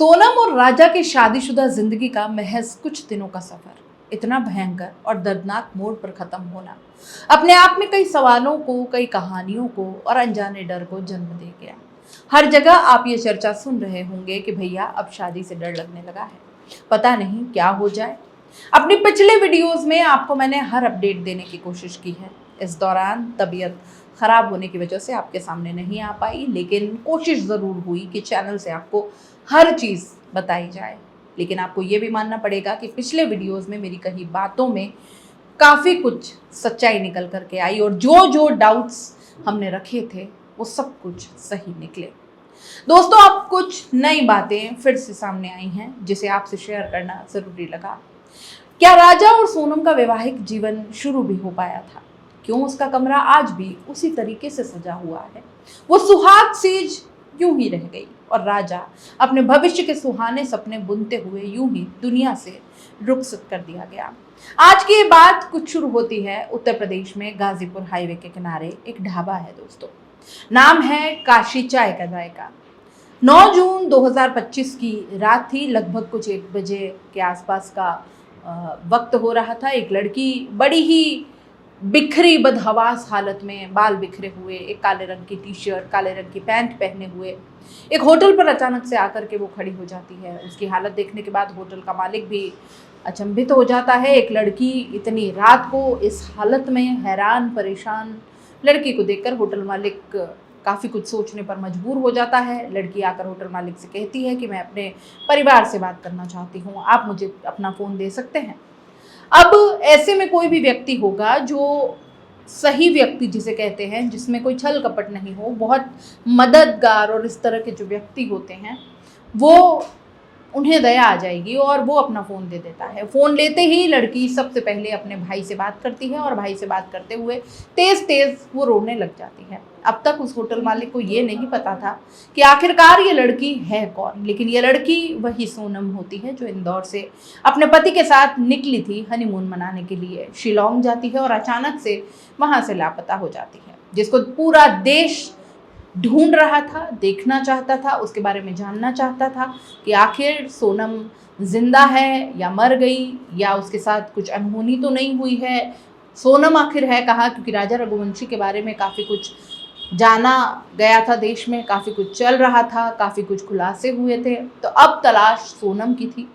सोनम और राजा की शादीशुदा जिंदगी का महज कुछ दिनों का सफर इतना भयंकर और दर्दनाक मोड़ पर खत्म होना अपने आप में कई सवालों को, कई कहानियों को और अनजाने डर को जन्म दे गया। हर जगह आप ये चर्चा सुन रहे होंगे कि भैया अब शादी से डर लगने लगा है, पता नहीं क्या हो जाए। अपनी पिछले वीडियोस में आपको मैंने हर अपडेट देने की कोशिश की है। इस दौरान तबीयत खराब होने की वजह से आपके सामने नहीं आ पाई, लेकिन कोशिश ज़रूर हुई कि चैनल से आपको हर चीज़ बताई जाए। लेकिन आपको ये भी मानना पड़ेगा कि पिछले वीडियोस में मेरी कही बातों में काफ़ी कुछ सच्चाई निकल करके आई और जो जो डाउट्स हमने रखे थे वो सब कुछ सही निकले। दोस्तों, अब कुछ नई बातें फिर से सामने आई हैं जिसे आपसे शेयर करना ज़रूरी लगा। क्या राजा और सोनम का वैवाहिक जीवन शुरू भी हो पाया था? क्यों उसका कमरा आज भी उसी तरीके से सजा हुआ है? वो सुहाग सेज यूं ही रह गई और राजा अपने भविष्य के सुहाने सपने बुनते हुए यूं ही दुनिया से रुखसत कर दिया गया। आज की ये बात कुछ शुरू होती है उत्तर प्रदेश में गाजीपुर हाईवे के किनारे एक ढाबा है दोस्तों। नाम है काशी चाय का जायका। 9 जून 2025 की रात थी, लगभग कुछ 1 बजे के आसपास का वक्त हो रहा था। एक लड़की बड़ी ही बिखरी बदहवास हालत में, बाल बिखरे हुए, एक काले रंग की टी शर्ट, काले रंग की पैंट पहने हुए एक होटल पर अचानक से आकर के वो खड़ी हो जाती है। उसकी हालत देखने के बाद होटल का मालिक भी अचंभित हो जाता है। एक लड़की इतनी रात को इस हालत में, हैरान परेशान लड़की को देखकर होटल मालिक काफ़ी कुछ सोचने पर मजबूर हो जाता है। लड़की आकर होटल मालिक से कहती है कि मैं अपने परिवार से बात करना चाहती हूँ, आप मुझे अपना फ़ोन दे सकते हैं? अब ऐसे में कोई भी व्यक्ति होगा जो सही व्यक्ति जिसे कहते हैं, जिसमें कोई छल कपट नहीं हो, बहुत मददगार और इस तरह के जो व्यक्ति होते हैं वो, उन्हें दया आ जाएगी और वो अपना फ़ोन दे देता है। फ़ोन लेते ही लड़की सबसे पहले अपने भाई से बात करती है और भाई से बात करते हुए तेज़ तेज़ वो रोने लग जाती है। अब तक उस होटल मालिक को ये नहीं पता था कि आखिरकार ये लड़की है कौन, लेकिन ये लड़की वही सोनम होती है जो इंदौर से अपने पति के साथ निकली थी हनीमून मनाने के लिए। शिलोंग जाती है और अचानक से वहाँ से लापता हो जाती है, जिसको पूरा देश ढूंढ रहा था, देखना चाहता था, उसके बारे में जानना चाहता था कि आखिर सोनम जिंदा है या मर गई, या उसके साथ कुछ अनहोनी तो नहीं हुई है, सोनम आखिर है कहाँ। क्योंकि राजा रघुवंशी के बारे में काफ़ी कुछ जाना गया था, देश में काफ़ी कुछ चल रहा था, काफ़ी कुछ खुलासे हुए थे, तो अब तलाश सोनम की थी।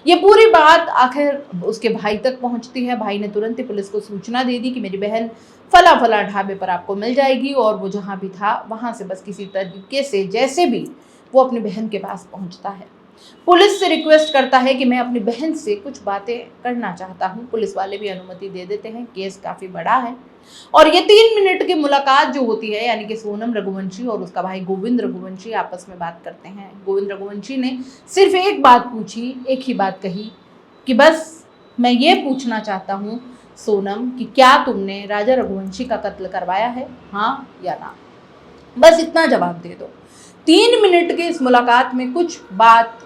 ये पूरी बात आखिर उसके भाई तक पहुंचती है। भाई ने तुरंत ही पुलिस को सूचना दे दी कि मेरी बहन फला फला ढाबे पर आपको मिल जाएगी, और वो जहां भी था वहां से बस किसी तरीके से जैसे भी वो अपनी बहन के पास पहुंचता है। पुलिस से रिक्वेस्ट करता है कि मैं अपनी बहन से कुछ बातें करना चाहता हूं। पुलिस वाले भी अनुमति दे देते हैं, केस काफ़ी बड़ा है। और ये 3 मिनट की मुलाकात जो होती है, यानी कि सोनम रघुवंशी और उसका भाई गोविंद रघुवंशी आपस में बात करते हैं। गोविंद रघुवंशी ने सिर्फ एक बात पूछी, एक ही बात कही कि बस मैं ये पूछना चाहता हूँ सोनम कि क्या तुमने राजा रघुवंशी का कत्ल करवाया है, हाँ या ना? बस इतना जवाब दे दो। 3 मिनट की इस मुलाकात में कुछ बात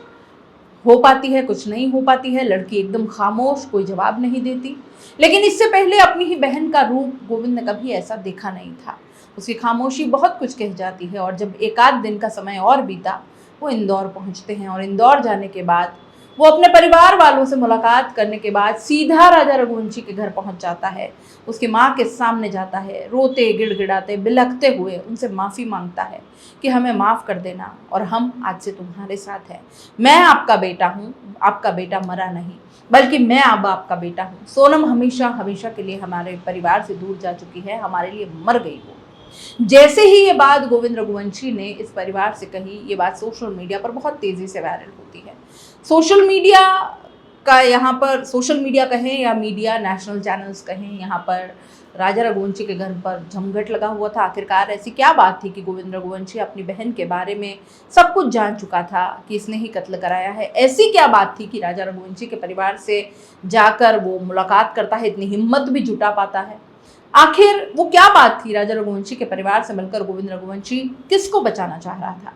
हो पाती है, कुछ नहीं हो पाती है। लड़की एकदम खामोश, कोई जवाब नहीं देती। लेकिन इससे पहले अपनी ही बहन का रूप गोविंद ने कभी ऐसा देखा नहीं था। उसकी खामोशी बहुत कुछ कह जाती है। और जब 1 आध दिन का समय और बीता, वो इंदौर पहुंचते हैं और इंदौर जाने के बाद वो अपने परिवार वालों से मुलाकात करने के बाद सीधा राजा रघुवंशी के घर पहुंच जाता है। उसकी माँ के सामने जाता है, रोते गिड़गिड़ाते बिलखते हुए उनसे माफ़ी मांगता है कि हमें माफ़ कर देना और हम आज से तुम्हारे साथ हैं। मैं आपका बेटा हूँ, आपका बेटा मरा नहीं, बल्कि मैं अब आपका बेटा हूँ। सोनम हमेशा हमेशा के लिए हमारे परिवार से दूर जा चुकी है, हमारे लिए मर गई वो। जैसे ही ये बात गोविंद रघुवंशी ने इस परिवार से कही, ये बात सोशल मीडिया पर बहुत तेज़ी से वायरल होती है। सोशल मीडिया का, यहाँ पर सोशल मीडिया कहें या मीडिया, नेशनल चैनल्स कहें, यहाँ पर राजा रघुवंशी के घर पर जमघट लगा हुआ था। आखिरकार ऐसी क्या बात थी कि गोविंद रघुवंशी अपनी बहन के बारे में सब कुछ जान चुका था कि इसने ही कत्ल कराया है? ऐसी क्या बात थी कि राजा रघुवंशी के परिवार से जाकर वो मुलाकात करता है, इतनी हिम्मत भी जुटा पाता है? आखिर वो क्या बात थी? राजा रघुवंशी के परिवार से मिलकर गोविंद रघुवंशी किसको बचाना चाह रहा था?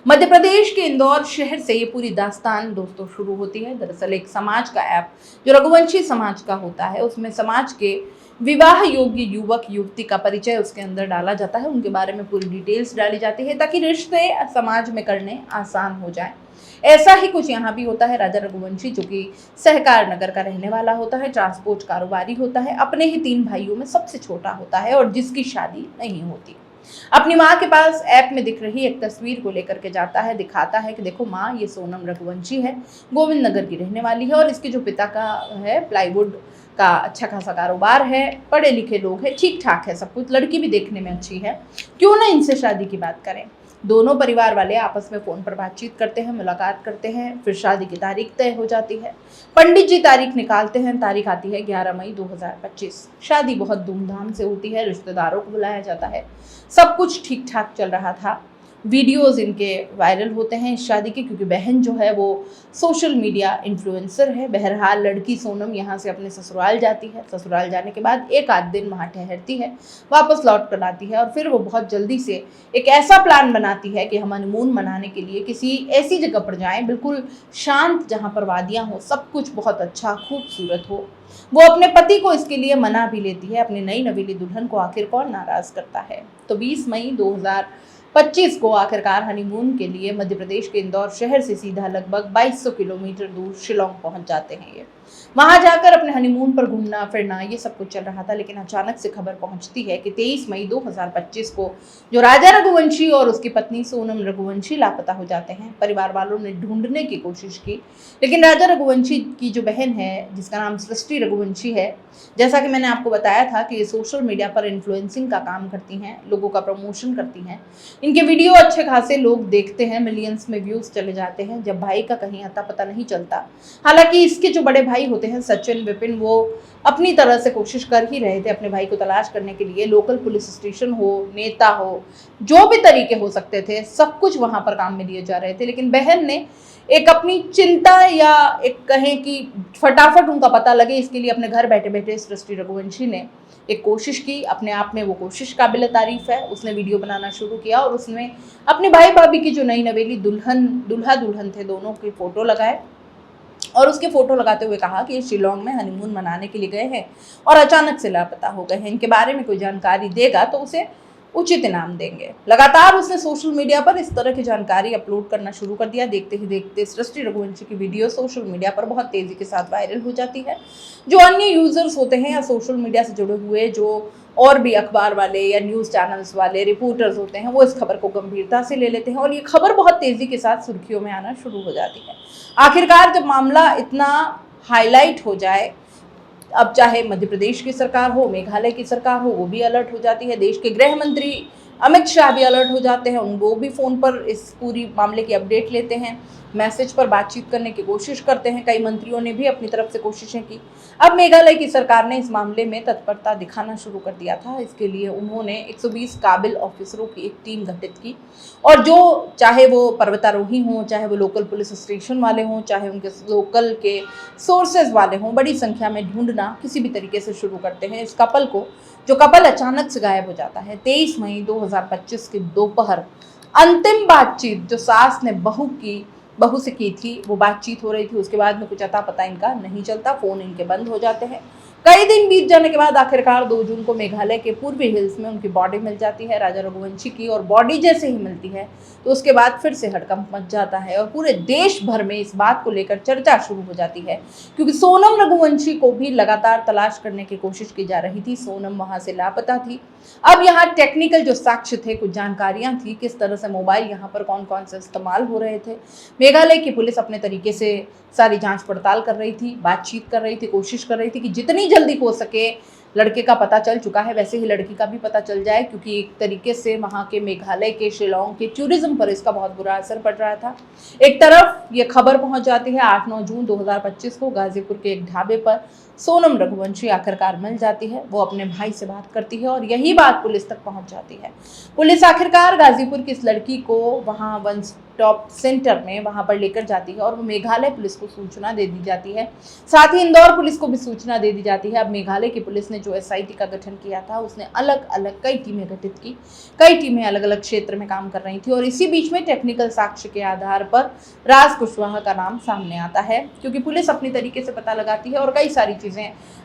मध्य प्रदेश के इंदौर शहर से ये पूरी दास्तान दोस्तों शुरू होती है। दरअसल एक समाज का ऐप जो रघुवंशी समाज का होता है, उसमें समाज के विवाह योग्य युवक युवती का परिचय उसके अंदर डाला जाता है, उनके बारे में पूरी डिटेल्स डाली जाती है ताकि रिश्ते समाज में करने आसान हो जाए। ऐसा ही कुछ यहाँ भी होता है। राजा रघुवंशी जो कि सहकार नगर का रहने वाला होता है, ट्रांसपोर्ट कारोबारी होता है, अपने ही 3 भाइयों में सबसे छोटा होता है और जिसकी शादी नहीं होती। अपनी माँ के पास ऐप में दिख रही एक तस्वीर को लेकर के जाता है, दिखाता है कि देखो माँ, ये सोनम रघुवंशी है, गोविंद नगर की रहने वाली है और इसके जो पिता का है प्लाईवुड का अच्छा खासा कारोबार है, पढ़े लिखे लोग हैं, ठीक ठाक है सब कुछ, लड़की भी देखने में अच्छी है, क्यों ना इनसे शादी की बात करें। दोनों परिवार वाले आपस में फ़ोन पर बातचीत करते हैं, मुलाकात करते हैं, फिर शादी की तारीख तय हो जाती है। पंडित जी तारीख निकालते हैं, तारीख आती है 11 मई 2025। शादी बहुत धूमधाम से होती है, रिश्तेदारों को बुलाया जाता है, सब कुछ ठीक ठाक चल रहा था। वीडियोज़ इनके वायरल होते हैं इस शादी के, क्योंकि बहन जो है वो सोशल मीडिया इन्फ्लुएंसर है। बहरहाल लड़की सोनम यहाँ से अपने ससुराल जाती है, ससुराल जाने के बाद एक आध दिन वहाँ ठहरती है, वापस लौट कर आती है और फिर वो बहुत जल्दी से एक ऐसा प्लान बनाती है कि हम हनीमून मनाने के लिए किसी ऐसी जगह पर जाएं, बिल्कुल शांत, जहाँ पर वादियाँ हो, सब कुछ बहुत अच्छा खूबसूरत हो। वो अपने पति को इसके लिए मना भी लेती है। अपनी नई नवेली दुल्हन को आखिर कौन नाराज़ करता है। तो 20 मई 2025 को आखिरकार हनीमून के लिए मध्य प्रदेश के इंदौर शहर से सीधा लगभग 2200 किलोमीटर दूर शिलोंग पहुंच जाते हैं। ये वहां जाकर अपने हनीमून पर घूमना फिरना ये सब कुछ चल रहा था, लेकिन अचानक से खबर पहुंचती है कि 23 मई 2025 को जो राजा रघुवंशी और उसकी पत्नी सोनम रघुवंशी लापता हो जाते हैं। परिवार वालों ने ढूंढने की कोशिश की, लेकिन राजा रघुवंशी की जो बहन है, जिसका नाम सृष्टि रघुवंशी है, जैसा कि मैंने आपको बताया था कि ये सोशल मीडिया पर इन्फ्लुएंसिंग का काम करती हैं, लोगों का प्रमोशन करती हैं। इनके वीडियो अच्छे खासे लोग देखते हैं, मिलियंस में व्यूज़ चले जाते हैं, जब भाई का कहीं अता पता नहीं चलता। हालांकि इसके जो बड़े भाई होते हैं सचिन, विपिन, वो अपनी तरह से कोशिश कर ही रहे थे अपने भाई को तलाश करने के लिए। लोकल पुलिस स्टेशन हो, नेता हो, जो भी तरीके हो सकते थे, सब कुछ वहां पर काम में लिए जा रहे थे। लेकिन बहन ने एक अपनी चिंता या एक कहें कि फटाफट उनका पता लगे, इसके लिए अपने घर बैठे बैठे सृष्टि रघुवंशी ने एक कोशिश की। अपने आप में वो कोशिश काबिल तारीफ है। उसने वीडियो बनाना शुरू किया और उसने अपने भाई भाभी की जो नई नवेली दूल्हा दुल्हन थे, दोनों की फ़ोटो लगाए और उसके फ़ोटो लगाते हुए कहा कि ये शिलोंग में हनीमून मनाने के लिए गए हैं और अचानक से लापता हो गए हैं। इनके बारे में कोई जानकारी देगा तो उसे उचित इनाम देंगे। लगातार उसने सोशल मीडिया पर इस तरह की जानकारी अपलोड करना शुरू कर दिया। देखते ही देखते सृष्टि रघुवंशी की वीडियो सोशल मीडिया पर बहुत तेज़ी के साथ वायरल हो जाती है। जो अन्य यूज़र्स होते हैं या सोशल मीडिया से जुड़े हुए जो और भी अखबार वाले या न्यूज़ चैनल्स वाले रिपोर्टर्स होते हैं, वो इस खबर को गंभीरता से ले लेते हैं और ये खबर बहुत तेज़ी के साथ सुर्खियों में आना शुरू हो जाती है। आखिरकार जब मामला इतना हाईलाइट हो जाए, अब चाहे मध्य प्रदेश की सरकार हो, मेघालय की सरकार हो, वो भी अलर्ट हो जाती है। देश के गृह मंत्री अमित शाह भी अलर्ट हो जाते हैं। वो भी फ़ोन पर इस पूरी मामले की अपडेट लेते हैं, मैसेज पर बातचीत करने की कोशिश करते हैं। कई मंत्रियों ने भी अपनी तरफ से कोशिशें की। अब मेघालय की सरकार ने इस मामले में तत्परता दिखाना शुरू कर दिया था। इसके लिए उन्होंने 120 काबिल ऑफिसरों की एक टीम गठित की और जो चाहे वो पर्वतारोही हों, चाहे वो लोकल पुलिस स्टेशन वाले हों, चाहे उनके लोकल के सोर्सेज वाले हों, बड़ी संख्या में ढूंढना किसी भी तरीके से शुरू करते हैं इस कपल को, जो कपल अचानक से गायब हो जाता है। 23 मई 2025 की दोपहर अंतिम बातचीत जो सास ने बहू से की थी, वो बातचीत हो रही थी। उसके बाद में कुछ अता पता इनका नहीं चलता, फ़ोन इनके बंद हो जाते हैं। कई दिन बीत जाने के बाद आखिरकार 2 जून को मेघालय के पूर्वी हिल्स में उनकी बॉडी मिल जाती है, राजा रघुवंशी की। और बॉडी जैसे ही मिलती है तो उसके बाद फिर से हड़कंप मच जाता है और पूरे देश भर में इस बात को लेकर चर्चा शुरू हो जाती है, क्योंकि सोनम रघुवंशी को भी लगातार तलाश करने की कोशिश की जा रही थी। सोनम वहां से लापता थी। अब यहाँ टेक्निकल जो साक्ष्य थे, कुछ जानकारियां थी, किस तरह से मोबाइल यहाँ पर कौन कौन से इस्तेमाल हो रहे थे। मेघालय की पुलिस अपने तरीके से सारी जांच पड़ताल कर रही थी, बातचीत कर रही थी, कोशिश कर रही थी कि जितनी जल्दी हो सके। लड़के का पता चल चुका है, वैसे ही लड़की का भी पता चल जाए, क्योंकि एक तरीके से वहाँ के मेघालय के शिलोंग के टूरिज्म पर इसका बहुत बुरा असर पड़ रहा था। एक तरफ ये खबर पहुंच जाती है 8-9 जून 2025 को गाजीपुर के एक ढाबे पर सोनम रघुवंशी आखिरकार मिल जाती है। वो अपने भाई से बात करती है और यही बात पुलिस तक पहुंच जाती है। पुलिस आखिरकार गाजीपुर की इस लड़की को वहाँ वन स्टॉप सेंटर में वहाँ पर लेकर जाती है और वो मेघालय पुलिस को सूचना दे दी जाती है। साथ ही इंदौर पुलिस को भी सूचना दे दी जाती है। अब मेघालय की पुलिस ने जो SIT का गठन किया था, उसने अलग अलग कई टीमें गठित की। कई टीमें अलग अलग क्षेत्र में काम कर रही थी और इसी बीच में टेक्निकल साक्ष्य के आधार पर राज कुशवाहा का नाम सामने आता है, क्योंकि पुलिस अपनी तरीके से पता लगाती है और कई सारी चीज़ें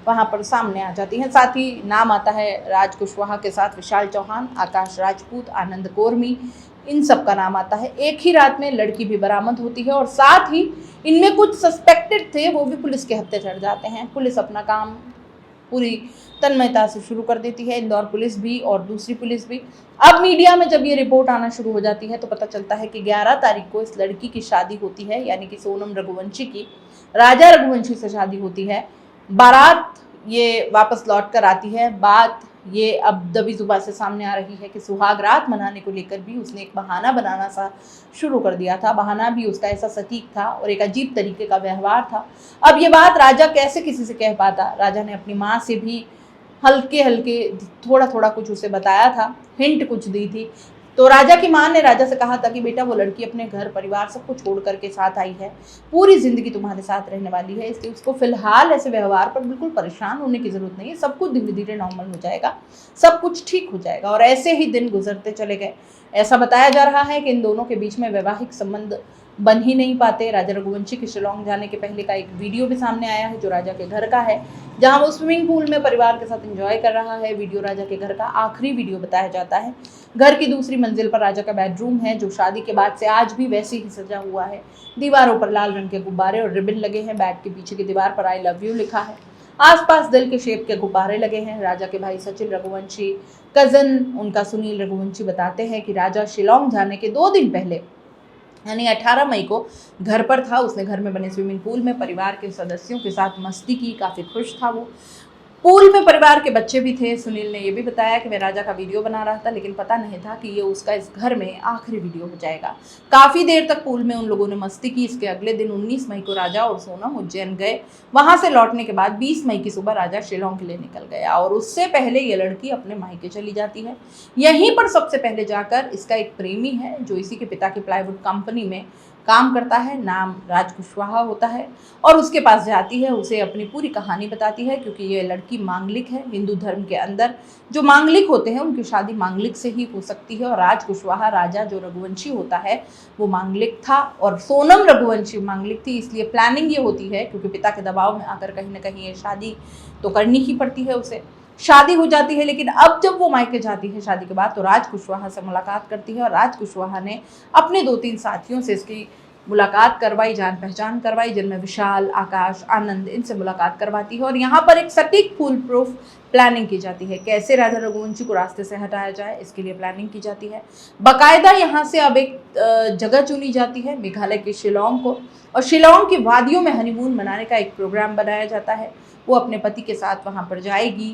वहाँ पर सामने आ जाती हैं। साथ ही नाम आता है राज कुशवाहा के साथ विशाल चौहान, आकाश राजपूत, आनंद कोरमी, इन सब का नाम आता है। एक ही रात में लड़की भी बरामद होती है और साथ ही इनमें कुछ सस्पेक्टेड थे वो भी पुलिस के हत्थे चढ़ जाते हैं। पुलिस अपना काम पूरी तन्मयता से शुरू कर देती है, इंदौर पुलिस भी और दूसरी पुलिस भी। अब मीडिया में जब ये रिपोर्ट आना शुरू हो जाती है तो पता चलता है कि 11 तारीख को इस लड़की की शादी होती है, यानी कि सोनम रघुवंशी की राजा रघुवंशी से शादी होती है। बारात ये वापस लौट कर आती है। बात ये अब दबी जुबान से सामने आ रही है कि सुहाग रात मनाने को लेकर भी उसने एक बहाना बनाना सा शुरू कर दिया था। बहाना भी उसका ऐसा सटीक था और एक अजीब तरीके का व्यवहार था। अब ये बात राजा कैसे किसी से कह पाता? राजा ने अपनी माँ से भी हल्के हल्के थोड़ा थोड़ा कुछ उसे बताया था, हिंट कुछ दी थी। तो राजा की माँ ने राजा से कहा था कि बेटा वो लड़की अपने घर परिवार सबको छोड़ करके साथ आई है, पूरी जिंदगी तुम्हारे साथ रहने वाली है, इसलिए उसको फिलहाल ऐसे व्यवहार पर बिल्कुल परेशान होने की जरूरत नहीं है। सब कुछ धीरे धीरे नॉर्मल हो जाएगा, सब कुछ ठीक हो जाएगा। और ऐसे ही दिन गुजरते चले गए। ऐसा बताया जा रहा है कि इन दोनों के बीच में वैवाहिक संबंध बन ही नहीं पाते। राजा रघुवंशी के शिलोंग जाने के पहले का एक वीडियो भी सामने आया है जो राजा के घर का है, जहां वो स्विमिंग पूल में परिवार के साथ एंजॉय कर रहा है। वीडियो राजा के घर का आखिरी वीडियो बताया जाता है। घर की दूसरी मंजिल पर राजा का बेडरूम है जो शादी के बाद से आज भी वैसे ही सजा हुआ है। दीवारों पर लाल रंग के गुब्बारे और रिबन लगे हैं। बेड के पीछे की दीवार पर आई लव यू लिखा है। आसपास दिल के शेप के गुब्बारे लगे हैं। राजा के भाई सचिन रघुवंशी, कजन उनका सुनील रघुवंशी बताते हैं कि राजा शिलोंग जाने के 2 दिन पहले यानी 18 मई को घर पर था। उसने घर में बने स्विमिंग पूल में परिवार के सदस्यों के साथ मस्ती की, काफ़ी खुश था वो। पूल में परिवार के बच्चे भी थे। सुनील ने यह भी बताया कि मैं राजा का वीडियो बना रहा था, लेकिन पता नहीं था कि ये उसका इस घर में आखिरी वीडियो हो जाएगा। काफ़ी देर तक पूल में उन लोगों ने मस्ती की। इसके अगले दिन 19 मई को राजा और सोनम उज्जैन गए। वहां से लौटने के बाद 20 मई की सुबह राजा शिलोंग के लिए निकल गया और उससे पहले ये लड़की अपने मायके चली जाती है। यहीं पर सबसे पहले जाकर इसका एक प्रेमी है जो इसी के पिता की प्लाईवुड कंपनी में काम करता है, नाम राज कुशवाहा होता है, और उसके पास जाती है। उसे अपनी पूरी कहानी बताती है क्योंकि ये लड़की मांगलिक है। हिंदू धर्म के अंदर जो मांगलिक होते हैं उनकी शादी मांगलिक से ही हो सकती है। और राज कुशवाहा राजा जो रघुवंशी होता है वो मांगलिक था और सोनम रघुवंशी मांगलिक थी। इसलिए प्लानिंग ये होती है क्योंकि पिता के दबाव में आकर कहीं ना कहीं ये शादी तो करनी ही पड़ती है उसे। शादी हो जाती है, लेकिन अब जब वो मायके जाती है शादी के बाद तो राज कुशवाहा से मुलाकात करती है और राज कुशवाहा ने अपने 2-3 साथियों से इसकी मुलाकात करवाई, जान पहचान करवाई, जिनमें विशाल, आकाश, आनंद, इनसे मुलाकात करवाती है। और यहाँ पर एक सटीक फूल प्रूफ प्लानिंग की जाती है कैसे राजा रघुवंशी को रास्ते से हटाया जाए, इसके लिए प्लानिंग की जाती है। बाकायदा यहाँ से अब एक जगह चुनी जाती है मेघालय के शिलोंग को, और शिलोंग की वादियों में हनीमून मनाने का एक प्रोग्राम बनाया जाता है। वो अपने पति के साथ वहाँ पर जाएगी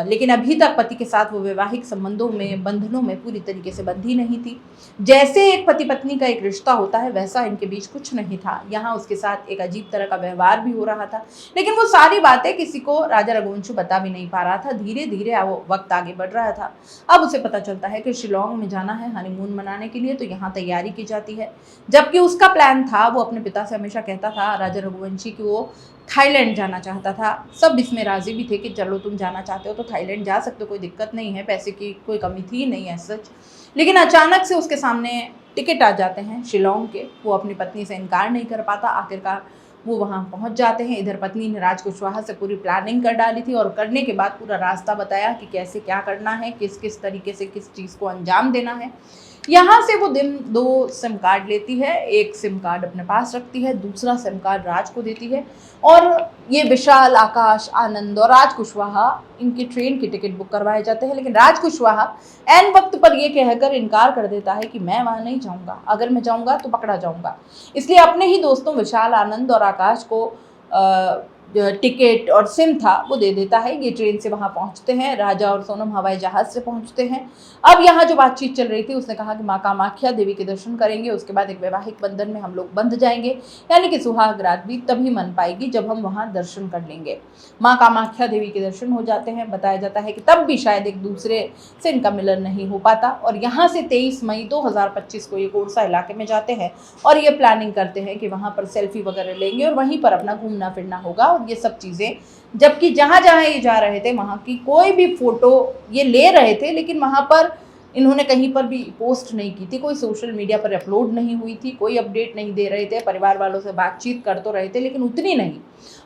लेकिन अभी तक पति के साथ वो वैवाहिक संबंधों में, बंधनों में पूरी तरीके से बंधी नहीं थी। जैसे एक पति पत्नी का एक रिश्ता होता है वैसा इनके बीच कुछ नहीं था। यहाँ उसके साथ एक अजीब तरह का व्यवहार भी हो रहा था, लेकिन वो सारी बातें किसी को राजा रघुवंशी बता भी नहीं पा रहा था। धीरे धीरे वो वक्त आगे बढ़ रहा था। अब उसे पता चलता है कि शिलोंग में जाना है हनीमून मनाने के लिए, तो यहाँ तैयारी की जाती है। जबकि उसका प्लान था, वो अपने पिता से हमेशा कहता था राजा रघुवंशी कि वो थाईलैंड जाना चाहता था। सब इसमें राजी भी थे कि चलो तुम जाना चाहते हो तो थाईलैंड जा सकते हो, कोई दिक्कत नहीं है, पैसे की कोई कमी थी नहीं है सच। लेकिन अचानक से उसके सामने टिकट आ जाते हैं शिलोंग के। वो अपनी पत्नी से इनकार नहीं कर पाता। आखिरकार वो वहाँ पहुँच जाते हैं। इधर पत्नी ने राज कुशवाहा से पूरी प्लानिंग कर डाली थी और करने के बाद पूरा रास्ता बताया कि कैसे क्या करना है, किस किस तरीके से किस चीज़ को अंजाम देना है। यहाँ से वो दिन 2 सिम कार्ड लेती है। एक सिम कार्ड अपने पास रखती है, दूसरा सिम कार्ड राज को देती है। और ये विशाल, आकाश, आनंद और राज कुशवाहा इनकी ट्रेन की टिकट बुक करवाए जाते हैं। लेकिन राज कुशवाहा एन वक्त पर ये कहकर इनकार कर देता है कि मैं वहाँ नहीं जाऊँगा, अगर मैं जाऊँगा तो पकड़ा जाऊँगा। इसलिए अपने ही दोस्तों विशाल, आनंद और आकाश को टिकट और सिम था वो दे देता है। ये ट्रेन से वहाँ पहुँचते हैं। राजा और सोनम हवाई जहाज़ से पहुँचते हैं। अब यहाँ जो बातचीत चल रही थी, उसने कहा कि माँ कामाख्या देवी के दर्शन करेंगे, उसके बाद एक वैवाहिक बंधन में हम लोग बंध जाएंगे, यानी कि सुहाग रात भी तभी मन पाएगी जब हम वहाँ दर्शन कर लेंगे। माँ कामाख्या देवी के दर्शन हो जाते हैं। बताया जाता है कि तब भी शायद एक दूसरे से इनका मिलन नहीं हो पाता। और यहाँ से 23 मई 2025 को ये कोरसा इलाके में जाते हैं और ये प्लानिंग करते हैं कि वहाँ पर सेल्फी वगैरह लेंगे और वहीं पर अपना घूमना फिरना होगा ये सब चीज़ें। जबकि जहाँ जहाँ ये जा रहे थे वहाँ की कोई भी फोटो ये ले रहे थे, लेकिन वहाँ पर इन्होंने कहीं पर भी पोस्ट नहीं की थी, कोई सोशल मीडिया पर अपलोड नहीं हुई थी, कोई अपडेट नहीं दे रहे थे। परिवार वालों से बातचीत कर तो रहे थे लेकिन उतनी नहीं।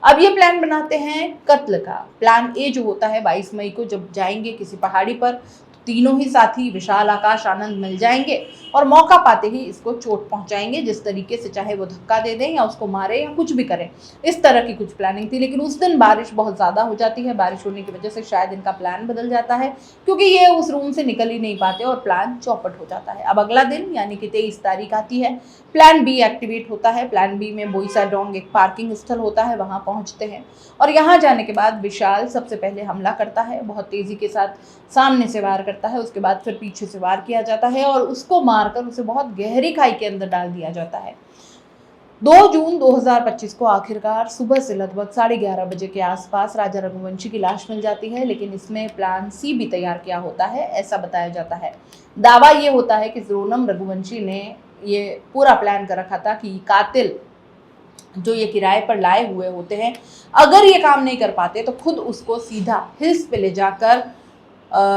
अब ये प्लान बनाते हैं कत्ल का। प्लान ए जो होता है 22 मई को जब जाएंगे किसी पहाड़ी पर, तीनों ही साथी विशाल, आकाश, आनंद मिल जाएंगे और मौका पाते ही इसको चोट पहुंचाएंगे, जिस तरीके से चाहे वो धक्का दे दें या उसको मारे या कुछ भी करें। इस तरह की कुछ प्लानिंग थी, लेकिन उस दिन बारिश बहुत ज़्यादा हो जाती है। बारिश होने की वजह से शायद इनका प्लान बदल जाता है, क्योंकि ये उस रूम से निकल ही नहीं पाते और प्लान चौपट हो जाता है। अब अगला दिन यानी कि 23 तारीख आती है। प्लान बी एक्टिवेट होता है। प्लान बी में बोईसरडोंग एक पार्किंग स्थल होता है, वहाँ पहुँचते हैं और यहाँ जाने के बाद विशाल सबसे पहले हमला करता है। बहुत तेज़ी के साथ सामने से वार करता है, उसके बाद फिर पीछे से वार किया जाता है और उसको मारकर उसे बहुत गहरी खाई के अंदर डाल दिया जाता है। 2 जून 2025 को आखिरकार सुबह से लगभग 11:30 बजे के आसपास राजा रघुवंशी की लाश मिल जाती है, लेकिन इसमें प्लान सी भी तैयार किया होता है, ऐसा बताया जाता है। दावा ये होता है कि सोनम रघुवंशी ने ये पूरा प्लान कर रखा था कि कातिल जो ये किराए पर लाए हुए होते हैं, अगर ये काम नहीं कर पाते तो खुद उसको सीधा हिल्स पे ले जाकर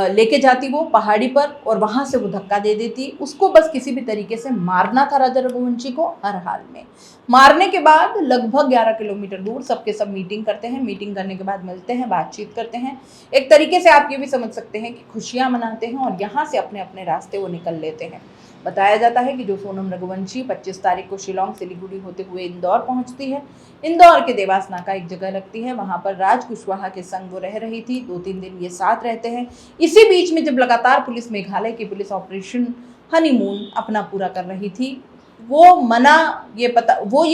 लेके जाती वो पहाड़ी पर और वहां से वो धक्का दे देती। उसको बस किसी भी तरीके से मारना था राजा रघुवंशी को, हर हाल में। मारने के बाद लगभग 11 किलोमीटर दूर सबके सब मीटिंग करते हैं। मीटिंग करने के बाद मिलते हैं, बातचीत करते हैं। एक तरीके से आप ये भी समझ सकते हैं कि खुशियां मनाते हैं और यहाँ से अपने अपने रास्ते वो निकल लेते हैं। बताया जाता है कि जो सोनम रघुवंशी 25 तारीख को शिलोंग सिलीगुड़ी होते हुए इंदौर पहुंचती है। इंदौर के देवास नाका एक जगह लगती है, वहां पर राज कुशवाहा के संग वो रह रही थी। 2-3 दिन ये साथ रहते हैं। इसी बीच में जब लगातार पुलिस, मेघालय की पुलिस ऑपरेशन हनीमून अपना पूरा कर रही थी, वो ये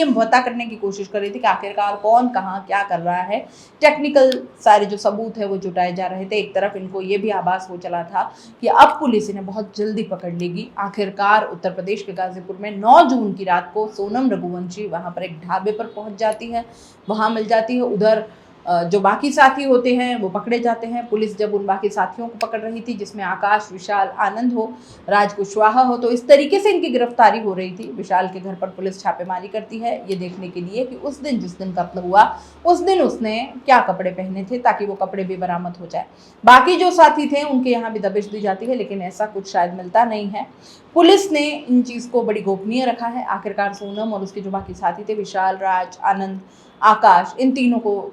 पता करने की कोशिश कर रही थी कि आखिरकार कौन कहाँ क्या कर रहा है। टेक्निकल सारे जो सबूत है वो जुटाए जा रहे थे। एक तरफ इनको ये भी आभास हो चला था कि अब पुलिस इन्हें बहुत जल्दी पकड़ लेगी। आखिरकार उत्तर प्रदेश के गाजीपुर में 9 जून की रात को सोनम रघुवंशी वहाँ पर एक ढाबे पर पहुँच जाती है, वहाँ मिल जाती है। उधर जो बाकी साथी होते हैं वो पकड़े जाते हैं। पुलिस जब उन बाकी साथियों को पकड़ रही थी, जिसमें आकाश, विशाल, आनंद हो, राज कुशवाहा हो, तो इस तरीके से इनकी गिरफ्तारी हो रही थी। विशाल के घर पर पुलिस छापेमारी करती है ये देखने के लिए कि उस दिन, जिस दिन कत्ल हुआ, उस दिन उसने क्या कपड़े पहने थे, ताकि वो कपड़े भी बरामद हो जाए। बाकी जो साथी थे उनके यहाँ भी दबिश दी जाती है, लेकिन ऐसा कुछ शायद मिलता नहीं है। पुलिस ने इन चीज़ को बड़ी गोपनीय रखा है। आखिरकार सोनम और उसके जो बाकी साथी थे, विशाल, राज, आनंद, आकाश, इन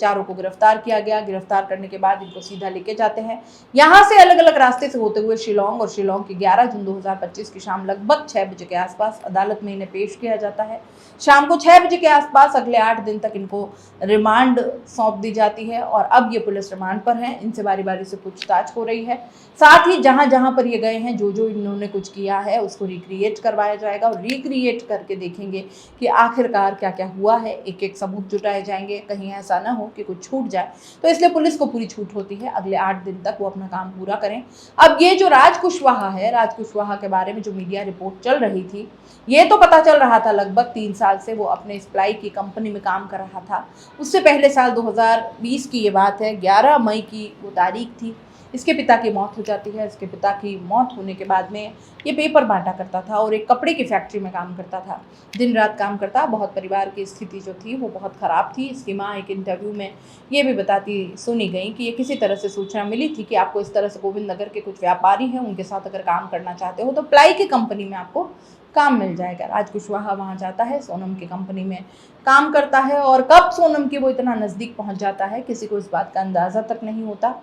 चारों को गिरफ्तार किया गया। गिरफ्तार करने के बाद इनको सीधा लेके जाते हैं यहाँ से अलग अलग रास्ते से होते हुए शिलोंग, और शिलोंग की 11 जून 2025 की शाम लगभग 6 बजे के आसपास अदालत में इन्हें पेश किया जाता है। शाम को 6 बजे के आसपास अगले 8 दिन तक इनको रिमांड सौंप दी जाती है और अब ये पुलिस रिमांड पर हैं। इनसे बारी बारी से पूछताछ हो रही है। साथ ही जहाँ जहाँ पर ये गए हैं, जो जो इन्होंने कुछ किया है, उसको रिक्रिएट करवाया जाएगा और रिक्रिएट करके देखेंगे कि आखिरकार क्या क्या हुआ है। एक एक सबूत जुटाए जाएंगे, कहीं ऐसा ना हो कि कुछ छूट जाए। तो इसलिए पुलिस को पूरी छूट होती है, अगले 8 दिन तक वो अपना काम पूरा करें। अब ये जो राज कुशवाहा है, राज कुशवाहा के बारे में जो मीडिया रिपोर्ट चल रही थी, ये तो पता चल रहा था लगभग 3 साल से वो अपने स्प्लाई की कंपनी में काम कर रहा था। उससे पहले साल 2020 की ये बात है, 11 मई की वो तारीख थी। इसके पिता की मौत हो जाती है। इसके पिता की मौत होने के बाद में ये पेपर बांटा करता था और एक कपड़े की फैक्ट्री में काम करता था। दिन रात काम करता। बहुत परिवार की स्थिति जो थी वो बहुत ख़राब थी। इसकी माँ एक इंटरव्यू में ये भी बताती सुनी गई कि ये किसी तरह से सूचना मिली थी कि आपको इस तरह से गोविंद नगर के कुछ व्यापारी हैं, उनके साथ अगर काम करना चाहते हो तो प्लाई की कंपनी में आपको काम मिल जाएगा। राज कुशवाहा वहाँ जाता है, सोनम की कंपनी में काम करता है और कब सोनम के वो इतना नज़दीक पहुँच जाता है किसी को इस बात का अंदाज़ा तक नहीं होता।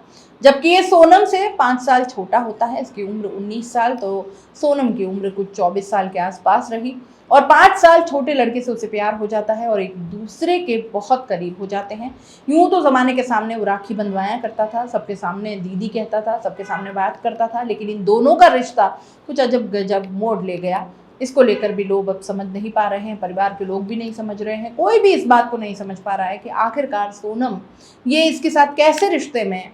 जबकि ये सोनम से 5 साल छोटा होता है। इसकी उम्र 19 साल, तो सोनम की उम्र कुछ 24 साल के आसपास रही और 5 साल छोटे लड़के से उसे प्यार हो जाता है और एक दूसरे के बहुत करीब हो जाते हैं। यूँ तो ज़माने के सामने वो राखी बंधवाया करता था, सबके सामने दीदी कहता था, सबके सामने बात करता था, लेकिन इन दोनों का रिश्ता कुछ अजब गजब मोड़ ले गया। इसको लेकर भी लोग अब समझ नहीं पा रहे हैं, परिवार के लोग भी नहीं समझ रहे हैं, कोई भी इस बात को नहीं समझ पा रहा है कि आखिरकार सोनम ये इसके साथ कैसे रिश्ते में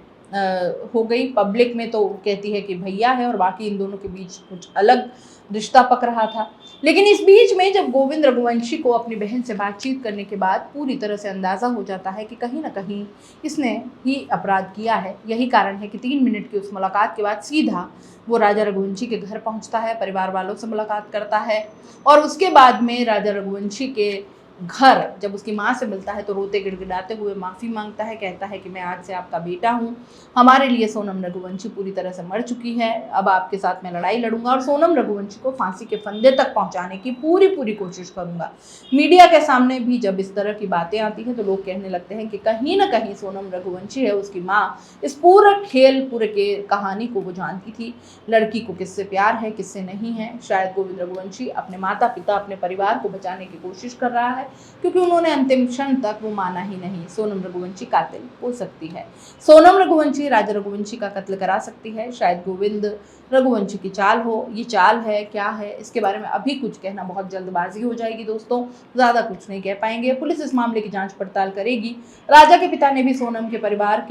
हो गई। पब्लिक में तो कहती है कि भैया है और बाकी इन दोनों के बीच कुछ अलग रिश्ता पक रहा था। लेकिन इस बीच में जब गोविंद रघुवंशी को अपनी बहन से बातचीत करने के बाद पूरी तरह से अंदाज़ा हो जाता है कि कहीं ना कहीं इसने ही अपराध किया है। यही कारण है कि 3 मिनट की उस मुलाकात के बाद सीधा वो राजा रघुवंशी के घर पहुंचता है, परिवार वालों से मुलाकात करता है और उसके बाद में राजा रघुवंशी के घर जब उसकी माँ से मिलता है तो रोते गिड़गिड़ाते हुए माफ़ी मांगता है, कहता है कि मैं आज से आपका बेटा हूँ, हमारे लिए सोनम रघुवंशी पूरी तरह से मर चुकी है, अब आपके साथ मैं लड़ाई लड़ूंगा और सोनम रघुवंशी को फांसी के फंदे तक पहुंचाने की पूरी कोशिश करूंगा। मीडिया के सामने भी जब इस तरह की बातें आती हैं तो लोग कहने लगते हैं कि कहीं ना कहीं सोनम रघुवंशी है, उसकी माँ इस पूरा खेल पूरे के कहानी को वो जानती थी, लड़की को किससे प्यार है किससे नहीं है। शायद गोविंद रघुवंशी अपने माता पिता अपने परिवार को बचाने की कोशिश कर रहा है, क्योंकि उन्होंने अंतिम क्षण तक वो माना ही नहीं सोनम रघुवंशी कातिल हो सकती है, सोनम रघुवंशी राजा रघुवंशी का कत्ल करा सकती है। शायद गोविंद रघुवंशी की चाल हो, ये चाल है क्या है इसके बारे में अभी कुछ कहना बहुत जल्दबाजी हो जाएगी दोस्तों, ज़्यादा कुछ नहीं कह पाएंगे। पुलिस इस मामले की जांच पड़ताल करेगी। राजा के पिता ने भी सोनम के परिवार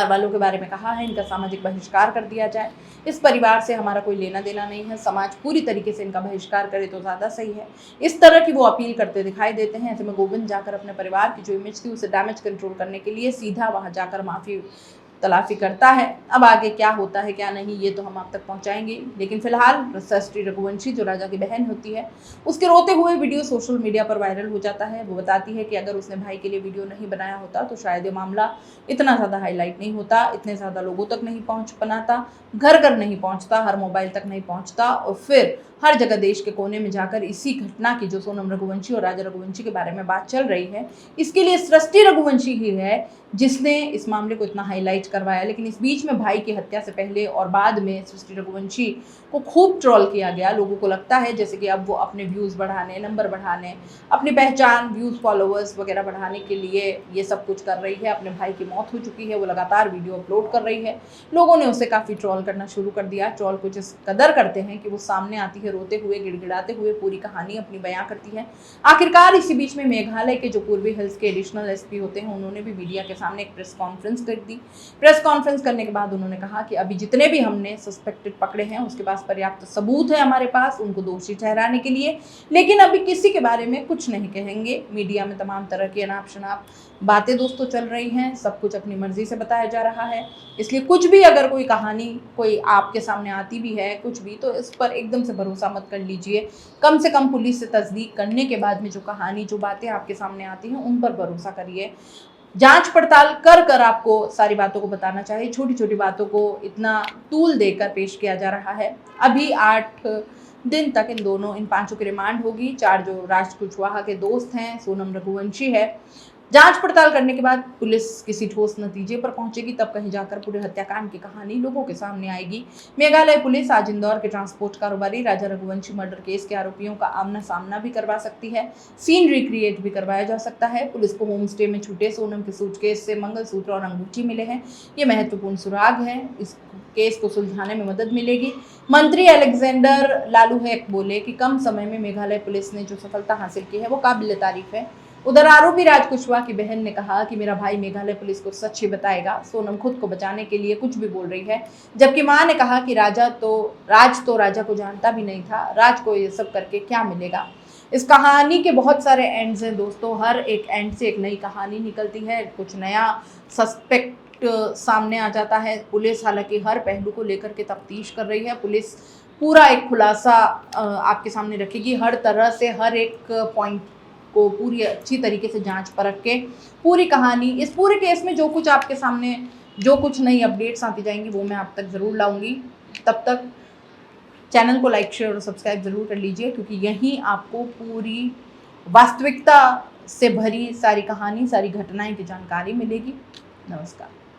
वालों के बारे में कहा है इनका सामाजिक बहिष्कार कर दिया जाए, इस परिवार से हमारा कोई लेना देना नहीं है, समाज पूरी तरीके से इनका बहिष्कार करे तो ज़्यादा सही है। इस तरह की वो अपील करते दिखाई देते हैं। ऐसे में गोविंद जाकर अपने परिवार की जो इमेज थी उसे डैमेज कंट्रोल करने के लिए सीधा वहाँ जाकर माफ़ी तलाफी करता है। अब आगे क्या होता है क्या नहीं ये तो हम आप तक पहुंचाएंगे, लेकिन फिलहाल सृष्टि रघुवंशी जो राजा की बहन होती है उसके रोते हुए वीडियो सोशल मीडिया पर वायरल हो जाता है। वो बताती है कि अगर उसने भाई के लिए वीडियो नहीं बनाया होता तो शायद ये मामला इतना ज़्यादा हाईलाइट नहीं होता, इतने ज़्यादा लोगों तक नहीं पहुँच बनाता, घर घर नहीं पहुँचता, हर मोबाइल तक नहीं पहुँचता और फिर हर जगह देश के कोने में जाकर इसी घटना की जो सोनम रघुवंशी और राजा रघुवंशी के बारे में बात चल रही है इसके लिए सृष्टि रघुवंशी ही है जिसने इस मामले को इतना हाईलाइट करवाया। लेकिन इस बीच में भाई की हत्या से पहले और बाद में सृष्टि रघुवंशी को खूब ट्रोल किया गया। लोगों को लगता है जैसे कि अब वो अपने व्यूज़ बढ़ाने, नंबर बढ़ाने, अपनी पहचान, व्यूज़, फॉलोअर्स वगैरह बढ़ाने के लिए ये सब कुछ कर रही है। अपने भाई की मौत हो चुकी है, वो लगातार वीडियो अपलोड कर रही है, लोगों ने उसे काफ़ी ट्रोल करना शुरू कर दिया। ट्रोल कुछ इस कदर करते हैं कि वो सामने आती है रोते हुए, गिड़गिड़ाते हुए, पूरी कहानी अपनी बयां करती है। आखिरकार इसी बीच में मेघालय के जो पूर्वी हिल्स के एडिशनल एसपी होते हैं उन्होंने भी मीडिया के सामने एक प्रेस कॉन्फ्रेंस कर दी। प्रेस कॉन्फ्रेंस करने के बाद उन्होंने कहा कि अभी जितने भी हमने सस्पेक्टेड पकड़े हैं उसके पास पर्याप्त सबूत है हमारे पास उनको दोषी ठहराने के लिए, लेकिन अभी किसी के बारे में कुछ नहीं कहेंगे। मीडिया में तमाम तरह की अनाप शनाप बातें दोस्तों चल रही हैं, सब कुछ अपनी मर्जी से बताया जा रहा है, इसलिए कुछ भी अगर कोई कहानी कोई आपके सामने आती भी है कुछ भी तो इस पर एकदम से भरोसा मत कर लीजिए। कम से कम पुलिस से तस्दीक करने के बाद में जो कहानी जो बातें आपके सामने आती हैं उन पर भरोसा करिए। जांच पड़ताल कर कर आपको सारी बातों को बताना चाहिए, छोटी छोटी बातों को इतना तूल देकर पेश किया जा रहा है। अभी 8 दिन तक इन पांचों की रिमांड होगी। 4 जो राज कुशवाहा के दोस्त हैं, सोनम रघुवंशी है, जांच पड़ताल करने के बाद पुलिस किसी ठोस नतीजे पर पहुंचेगी, तब कहीं जाकर पूरे हत्याकांड की कहानी लोगों के सामने आएगी। मेघालय पुलिस आज इंदौर के ट्रांसपोर्ट कारोबारी राजा रघुवंशी मर्डर केस के आरोपियों का आमना सामना भी करवा सकती है, सीन रिक्रिएट भी करवाया जा सकता है। पुलिस को होम स्टे में छूटे सोनम के सूटकेस से मंगलसूत्र और अंगूठी मिले हैं, ये महत्वपूर्ण सुराग है, इस केस को सुलझाने में मदद मिलेगी। मंत्री अलेक्जेंडर लालूहेक बोले कि कम समय में मेघालय पुलिस ने जो सफलता हासिल की है वो काबिल तारीफ है। उधर आरोपी राज कुशवाहा की बहन ने कहा कि मेरा भाई मेघालय पुलिस को सच ही बताएगा, सोनम खुद को बचाने के लिए कुछ भी बोल रही है, जबकि मां ने कहा कि राज तो राजा को जानता भी नहीं था, राज को ये सब करके क्या मिलेगा। इस कहानी के बहुत सारे एंड्स हैं दोस्तों, हर एक एंड से एक नई कहानी निकलती है, कुछ नया सस्पेक्ट सामने आ जाता है। पुलिस हालांकि हर पहलू को लेकर के तफ्तीश कर रही है, पुलिस पूरा एक खुलासा आपके सामने रखेगी, हर तरह से हर एक पॉइंट को पूरी अच्छी तरीके से जांच परख के पूरी कहानी, इस पूरे केस में जो कुछ आपके सामने जो कुछ नई अपडेट्स आती जाएंगी वो मैं आप तक ज़रूर लाऊंगी। तब तक चैनल को लाइक, शेयर और सब्सक्राइब ज़रूर कर लीजिए, क्योंकि यहीं आपको पूरी वास्तविकता से भरी सारी कहानी, सारी घटनाएं की जानकारी मिलेगी। नमस्कार।